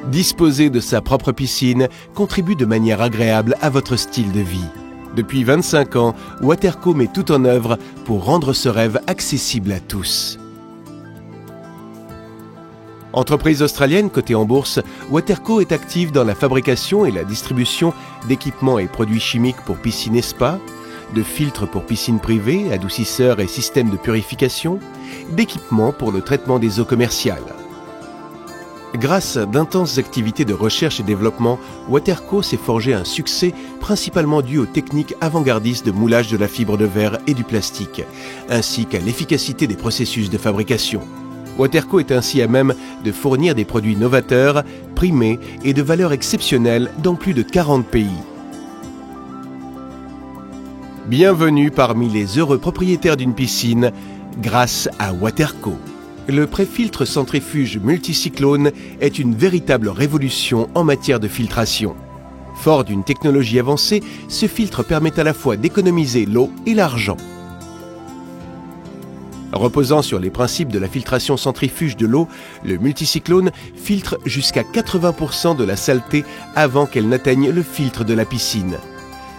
Disposer de sa propre piscine contribue de manière agréable à votre style de vie. Depuis 25 ans, Waterco met tout en œuvre pour rendre ce rêve accessible à tous. Entreprise australienne cotée en bourse, Waterco est active dans la fabrication et la distribution d'équipements et produits chimiques pour piscine et spa, de filtres pour piscine privée, adoucisseurs et systèmes de purification, d'équipements pour le traitement des eaux commerciales. Grâce à d'intenses activités de recherche et développement, Waterco s'est forgé un succès principalement dû aux techniques avant-gardistes de moulage de la fibre de verre et du plastique, ainsi qu'à l'efficacité des processus de fabrication. Waterco est ainsi à même de fournir des produits novateurs, primés et de valeur exceptionnelle dans plus de 40 pays. Bienvenue parmi les heureux propriétaires d'une piscine grâce à Waterco. Le préfiltre centrifuge multicyclone est une véritable révolution en matière de filtration. Fort d'une technologie avancée, ce filtre permet à la fois d'économiser l'eau et l'argent. Reposant sur les principes de la filtration centrifuge de l'eau, le multicyclone filtre jusqu'à 80% de la saleté avant qu'elle n'atteigne le filtre de la piscine.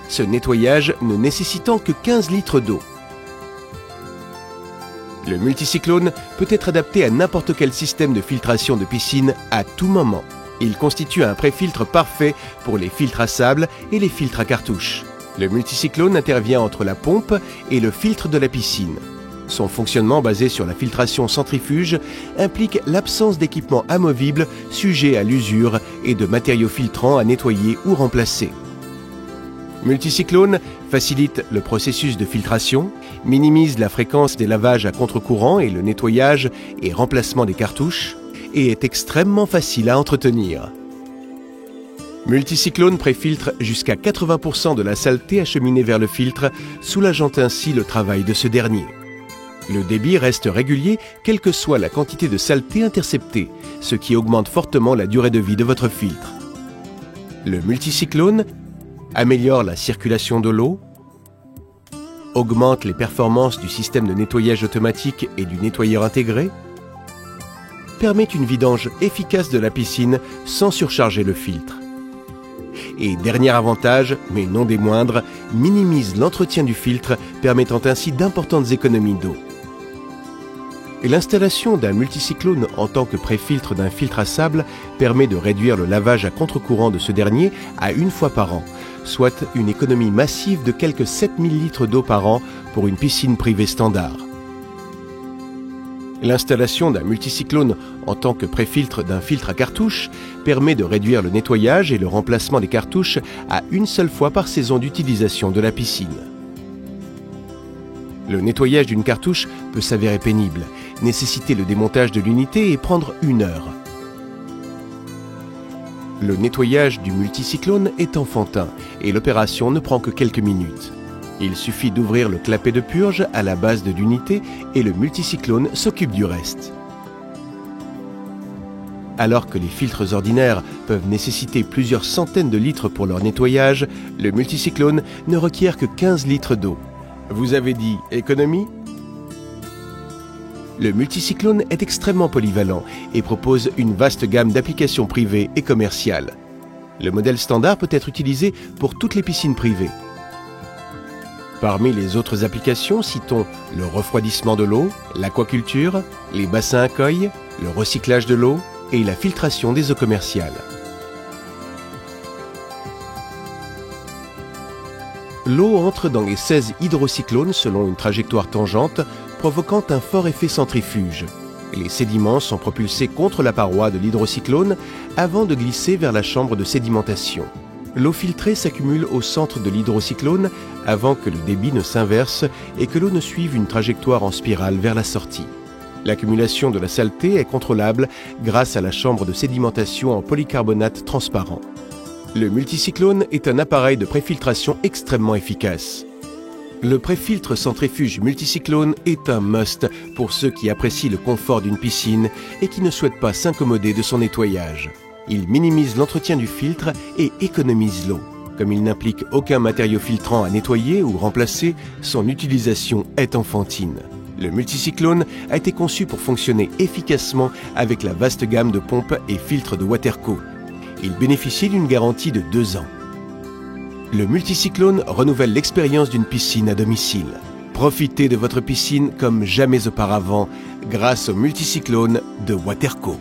Ce nettoyage ne nécessitant que 15 litres d'eau. Le multicyclone peut être adapté à n'importe quel système de filtration de piscine à tout moment. Il constitue un préfiltre parfait pour les filtres à sable et les filtres à cartouches. Le multicyclone intervient entre la pompe et le filtre de la piscine. Son fonctionnement basé sur la filtration centrifuge implique l'absence d'équipements amovibles sujets à l'usure et de matériaux filtrants à nettoyer ou remplacer. Multicyclone facilite le processus de filtration, minimise la fréquence des lavages à contre-courant et le nettoyage et remplacement des cartouches, et est extrêmement facile à entretenir. Multicyclone préfiltre jusqu'à 80% de la saleté acheminée vers le filtre, soulageant ainsi le travail de ce dernier. Le débit reste régulier quelle que soit la quantité de saleté interceptée, ce qui augmente fortement la durée de vie de votre filtre. Le multicyclone améliore la circulation de l'eau, augmente les performances du système de nettoyage automatique et du nettoyeur intégré, permet une vidange efficace de la piscine sans surcharger le filtre. Et dernier avantage, mais non des moindres, minimise l'entretien du filtre, permettant ainsi d'importantes économies d'eau. L'installation d'un multicyclone en tant que préfiltre d'un filtre à sable permet de réduire le lavage à contre-courant de ce dernier à 1 fois par an, soit une économie massive de quelques 7000 litres d'eau par an pour une piscine privée standard. L'installation d'un multicyclone en tant que préfiltre d'un filtre à cartouche permet de réduire le nettoyage et le remplacement des cartouches à 1 seule fois par saison d'utilisation de la piscine. Le nettoyage d'une cartouche peut s'avérer pénible, nécessiter le démontage de l'unité et prendre 1 heure. Le nettoyage du multicyclone est enfantin et l'opération ne prend que quelques minutes. Il suffit d'ouvrir le clapet de purge à la base de l'unité et le multicyclone s'occupe du reste. Alors que les filtres ordinaires peuvent nécessiter plusieurs centaines de litres pour leur nettoyage, le multicyclone ne requiert que 15 litres d'eau. Vous avez dit économie ? Le multicyclone est extrêmement polyvalent et propose une vaste gamme d'applications privées et commerciales. Le modèle standard peut être utilisé pour toutes les piscines privées. Parmi les autres applications, citons le refroidissement de l'eau, l'aquaculture, les bassins à coille, le recyclage de l'eau et la filtration des eaux commerciales. L'eau entre dans les 16 hydrocyclones selon une trajectoire tangente, provoquant un fort effet centrifuge. Les sédiments sont propulsés contre la paroi de l'hydrocyclone avant de glisser vers la chambre de sédimentation. L'eau filtrée s'accumule au centre de l'hydrocyclone avant que le débit ne s'inverse et que l'eau ne suive une trajectoire en spirale vers la sortie. L'accumulation de la saleté est contrôlable grâce à la chambre de sédimentation en polycarbonate transparent. Le multicyclone est un appareil de préfiltration extrêmement efficace. Le préfiltre centrifuge multicyclone est un must pour ceux qui apprécient le confort d'une piscine et qui ne souhaitent pas s'incommoder de son nettoyage. Il minimise l'entretien du filtre et économise l'eau. Comme il n'implique aucun matériau filtrant à nettoyer ou remplacer, son utilisation est enfantine. Le multicyclone a été conçu pour fonctionner efficacement avec la vaste gamme de pompes et filtres de Waterco. Il bénéficie d'une garantie de 2 ans. Le Multicyclone renouvelle l'expérience d'une piscine à domicile. Profitez de votre piscine comme jamais auparavant grâce au Multicyclone de Waterco.